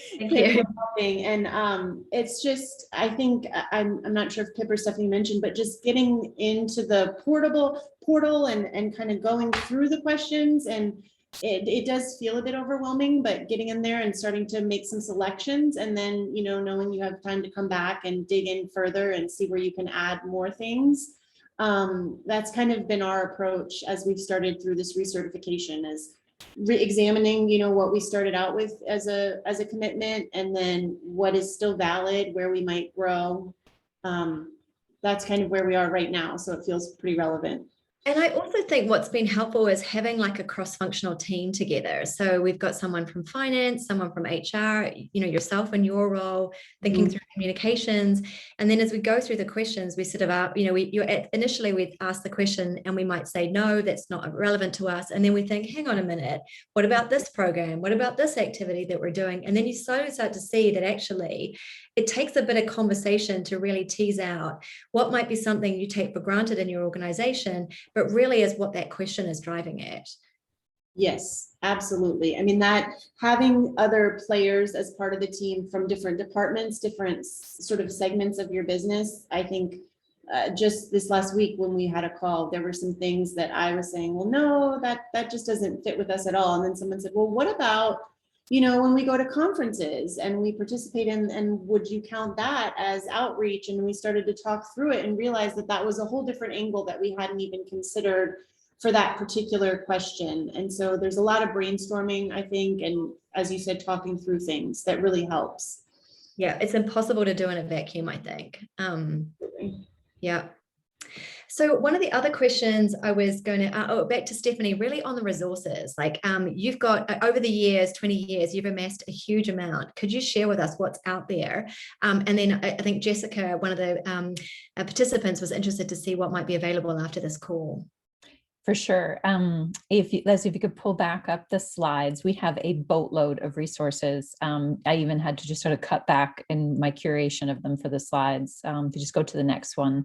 helping. And it's just, I think, I'm not sure if Pip or Stephanie mentioned, but just getting into the portal and kind of going through the questions, and it does feel a bit overwhelming, but getting in there and starting to make some selections, and then knowing you have time to come back and dig in further and see where you can add more things. That's kind of been our approach as we've started through this recertification, is re-examining what we started out with as a commitment, and then what is still valid, where we might grow. That's kind of where we are right now, so it feels pretty relevant. And I also think what's been helpful is having like a cross-functional team together. So we've got someone from finance, someone from HR, yourself in your role, thinking through communications. And then as we go through the questions, we sort of initially we'd ask the question and we might say, no, that's not relevant to us. And then we think, hang on a minute, what about this program? What about this activity that we're doing? And then you slowly start to see that actually it takes a bit of conversation to really tease out what might be something you take for granted in your organization, but really is what that question is driving at. Yes, absolutely. I mean, that having other players as part of the team from different departments, different sort of segments of your business, I think just this last week when we had a call, there were some things that I was saying, well, no, that just doesn't fit with us at all. And then someone said, well, what about, when we go to conferences and we participate in, and would you count that as outreach? And we started to talk through it and realize that that was a whole different angle that we hadn't even considered for that particular question. And so there's a lot of brainstorming, I think, and as you said, talking through things that really helps. Yeah, it's impossible to do in a vacuum, I think. Yeah. So one of the other questions I was going to, back to Stephanie, really on the resources, like you've got over the years, 20 years, you've amassed a huge amount. Could you share with us what's out there? And then I think Jessica, one of the participants, was interested to see what might be available after this call. For sure. Leslie, if you could pull back up the slides, we have a boatload of resources. I even had to just sort of cut back in my curation of them for the slides. If you just go to the next one.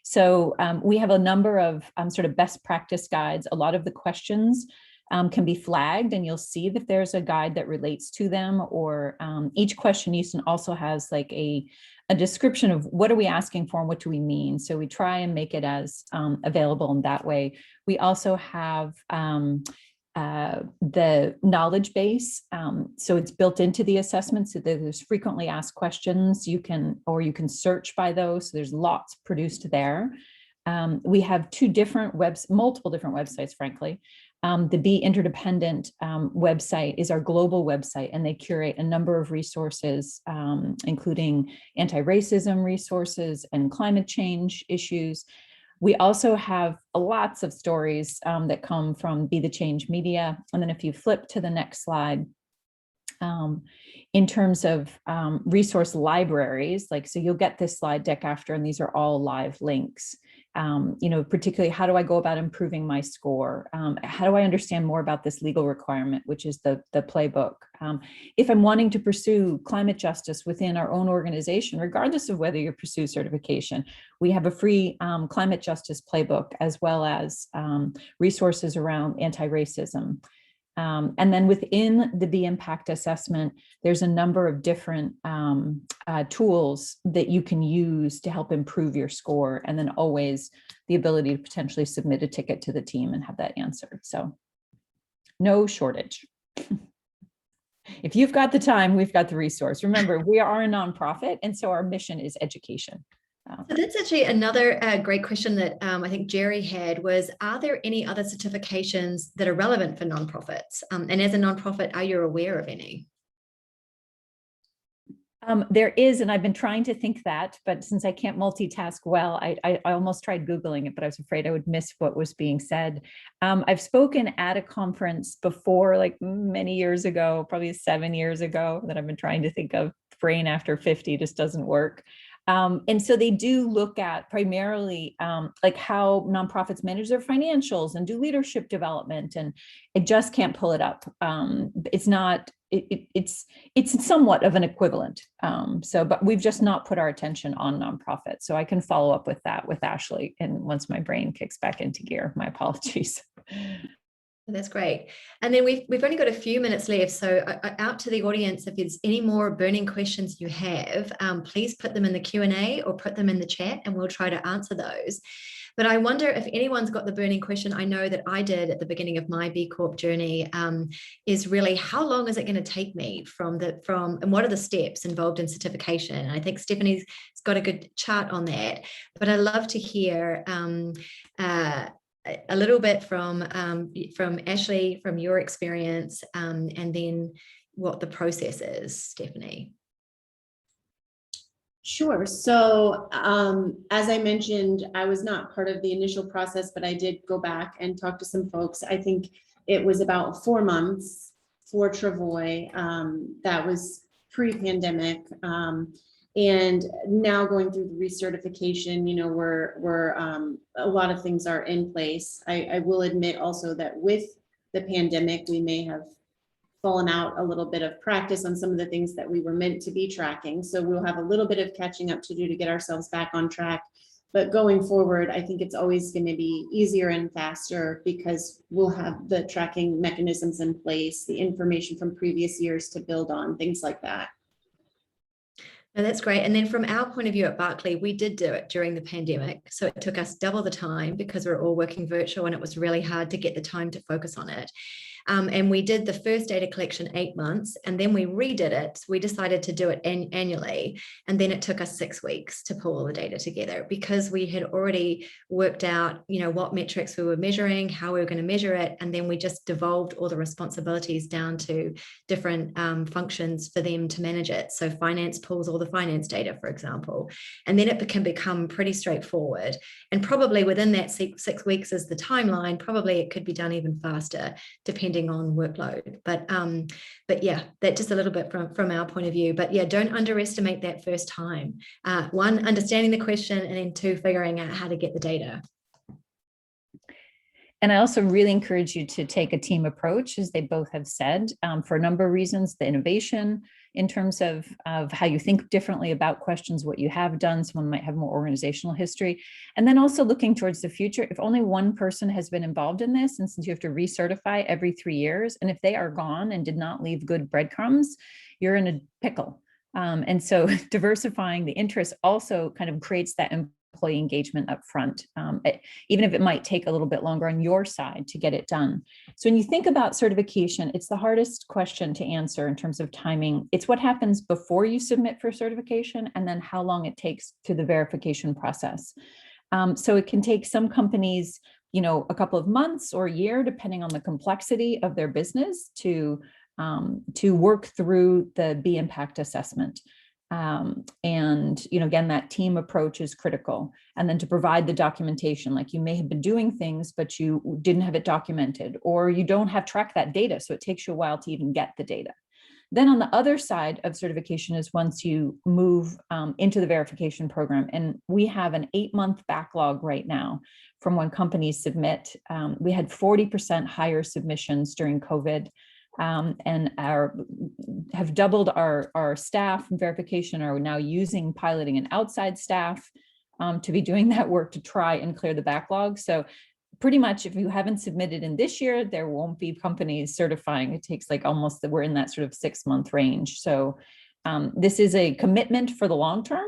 So we have a number of sort of best practice guides. A lot of the questions can be flagged, and you'll see that there's a guide that relates to them, or each question also has like a description of what are we asking for and what do we mean. So we try and make it as available in that way. We also have the knowledge base. So it's built into the assessment, so that there's frequently asked questions. You can search by those. So there's lots produced there. We have multiple different websites, frankly. The Be Interdependent website is our global website, and they curate a number of resources, including anti-racism resources and climate change issues. We also have lots of stories that come from Be the Change Media. And then if you flip to the next slide, in terms of resource libraries, so you'll get this slide deck after, and these are all live links. Particularly, how do I go about improving my score? How do I understand more about this legal requirement, which is the playbook? If I'm wanting to pursue climate justice within our own organization, regardless of whether you pursue certification, we have a free climate justice playbook, as well as resources around anti-racism. And then within the Be Impact assessment, there's a number of different tools that you can use to help improve your score, and then always the ability to potentially submit a ticket to the team and have that answered. So no shortage. If you've got the time, we've got the resource. Remember, we are a nonprofit, and so our mission is education. So that's actually another great question that I think Jerry had was, are there any other certifications that are relevant for nonprofits? And as a nonprofit, are you aware of any? There is, and I've been trying to think that, but since I can't multitask well, I almost tried Googling it, but I was afraid I would miss what was being said. I've spoken at a conference before, like many years ago, probably 7 years ago, that I've been trying to think of. Brain after 50 just doesn't work. And so they do look at primarily like how nonprofits manage their financials and do leadership development, and I just can't pull it up. It's not, it's somewhat of an equivalent. But we've just not put our attention on nonprofits. So I can follow up with that with Ashley, and once my brain kicks back into gear. My apologies. That's great. And then we've only got a few minutes left. So out to the audience, if there's any more burning questions you have, please put them in the Q&A or put them in the chat, and we'll try to answer those. But I wonder if anyone's got the burning question. I know that I did at the beginning of my B Corp journey, is really, how long is it going to take me and what are the steps involved in certification? And I think Stephanie's got a good chart on that, but I'd love to hear a little bit from Ashley, from your experience, and then what the process is, Stephanie. Sure. So as I mentioned, I was not part of the initial process, but I did go back and talk to some folks. I think it was about 4 months for Travois. That was pre-pandemic. And now going through the recertification, you know, we're a lot of things are in place. I will admit also that with the pandemic, we may have fallen out a little bit of practice on some of the things that we were meant to be tracking. So we'll have a little bit of catching up to do to get ourselves back on track. But going forward, I think it's always going to be easier and faster because we'll have the tracking mechanisms in place, the information from previous years to build on, things like that. No, that's great. And then from our point of view at Barkley, we did do it during the pandemic. So it took us double the time because we're all working virtual and it was really hard to get the time to focus on it. And we did the first data collection 8 months, and then we redid it. We decided to do it annually, and then it took us 6 weeks to pull all the data together because we had already worked out, you know, what metrics we were measuring, how we were going to measure it, and then we just devolved all the responsibilities down to different functions for them to manage it. So finance pulls all the finance data, for example, and then it can become pretty straightforward. And probably within that 6 weeks is the timeline. Probably it could be done even faster, depending on workload. But yeah, that just a little bit from our point of view. But yeah, don't underestimate that first time. One, understanding the question, and then 2, figuring out how to get the data. And I also really encourage you to take a team approach, as they both have said, for a number of reasons: the innovation in terms of how you think differently about questions, what you have done. Someone might have more organizational history. And then also looking towards the future. If only one person has been involved in this, and since you have to recertify every 3 years, and if they are gone and did not leave good breadcrumbs, you're in a pickle. And so diversifying the interest also kind of creates that employee engagement up front, even if it might take a little bit longer on your side to get it done. So when you think about certification, it's the hardest question to answer in terms of timing. It's what happens before you submit for certification, and then how long it takes through the verification process. So it can take some companies, you know, a couple of months or a year, depending on the complexity of their business, to work through the B impact assessment. And, you know, again, that team approach is critical. And then to provide the documentation, like you may have been doing things, but you didn't have it documented, or you don't have tracked that data. So it takes you a while to even get the data. Then on the other side of certification is once you move into the verification program. And we have an 8-month backlog right now from when companies submit. We had 40% higher submissions during COVID. And have doubled our staff in verification, are now using piloting an outside staff to be doing that work to try and clear the backlog. So pretty much if you haven't submitted in this year, there won't be companies certifying. It takes like almost, we're in that sort of 6-month range. So this is a commitment for the long term.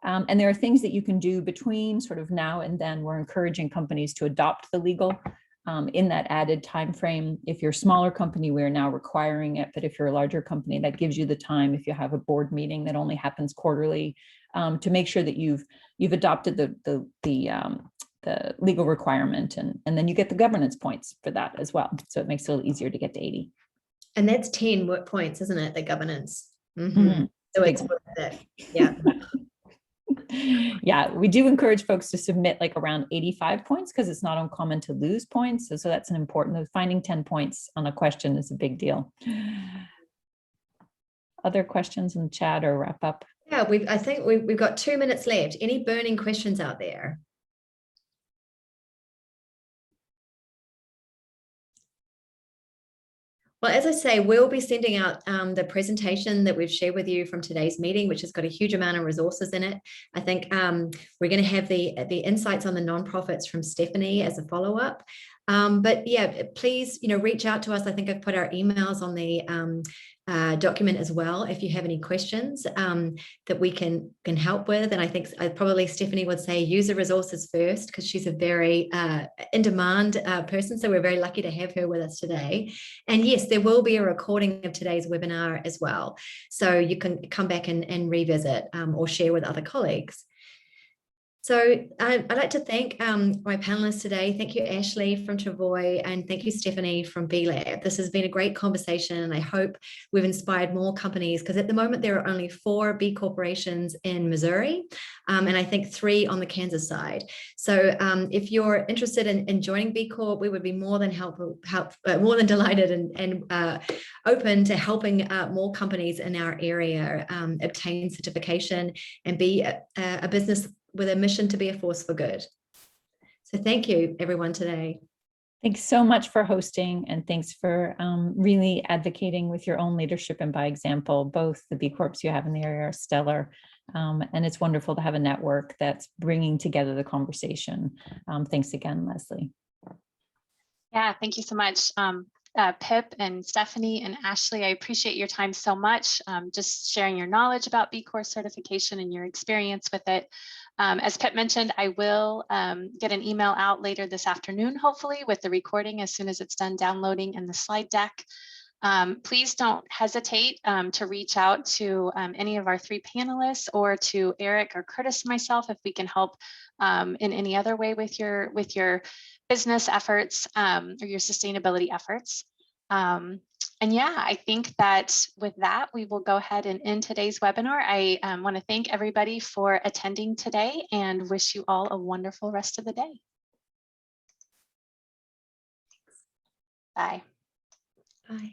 And there are things that you can do between sort of now and then. We're encouraging companies to adopt the legal in that added time frame. If you're a smaller company, we're now requiring it, but if you're a larger company, that gives you the time, if you have a board meeting that only happens quarterly, to make sure that you've adopted the legal requirement, and then you get the governance points for that as well. So it makes it a little easier to get to 80. And that's 10 work points, isn't it? The governance. Mm-hmm. So it's worth it. Yeah. Yeah, we do encourage folks to submit like around 85 points because it's not uncommon to lose points. So that's an important, finding 10 points on a question is a big deal. Other questions in the chat or wrap up? Yeah, I think we've got 2 minutes left. Any burning questions out there? Well, as I say, we'll be sending out the presentation that we've shared with you from today's meeting, which has got a huge amount of resources in it. I think we're going to have the insights on the nonprofits from Stephanie as a follow-up. But yeah, please, reach out to us. I think I've put our emails on the document as well if you have any questions that we can help with. And I think probably Stephanie would say use the resources first, because she's a very in-demand person. So we're very lucky to have her with us today. And yes, there will be a recording of today's webinar as well. So you can come back and revisit or share with other colleagues. So I'd like to thank my panelists today. Thank you, Ashley from Travois, and thank you, Stephanie from B-Lab. This has been a great conversation, and I hope we've inspired more companies, because at the moment there are only 4 B corporations in Missouri, and I think 3 on the Kansas side. So if you're interested in joining B Corp, we would be more than more than delighted and open to helping more companies in our area obtain certification and be a business with a mission to be a force for good. So thank you, everyone, today. Thanks so much for hosting, and thanks for really advocating with your own leadership and by example. Both the B Corps you have in the area are stellar, and it's wonderful to have a network that's bringing together the conversation. Thanks again, Leslie. Yeah, thank you so much. Pip and Stephanie and Ashley, I appreciate your time so much, just sharing your knowledge about B Corp certification and your experience with it. As Pip mentioned, I will get an email out later this afternoon, hopefully, with the recording as soon as it's done downloading in the slide deck. Please don't hesitate to reach out to any of our 3 panelists or to Eric or Curtis and myself if we can help in any other way with your business efforts or your sustainability efforts. And yeah, I think that with that, we will go ahead and end today's webinar. I want to thank everybody for attending today and wish you all a wonderful rest of the day. Bye.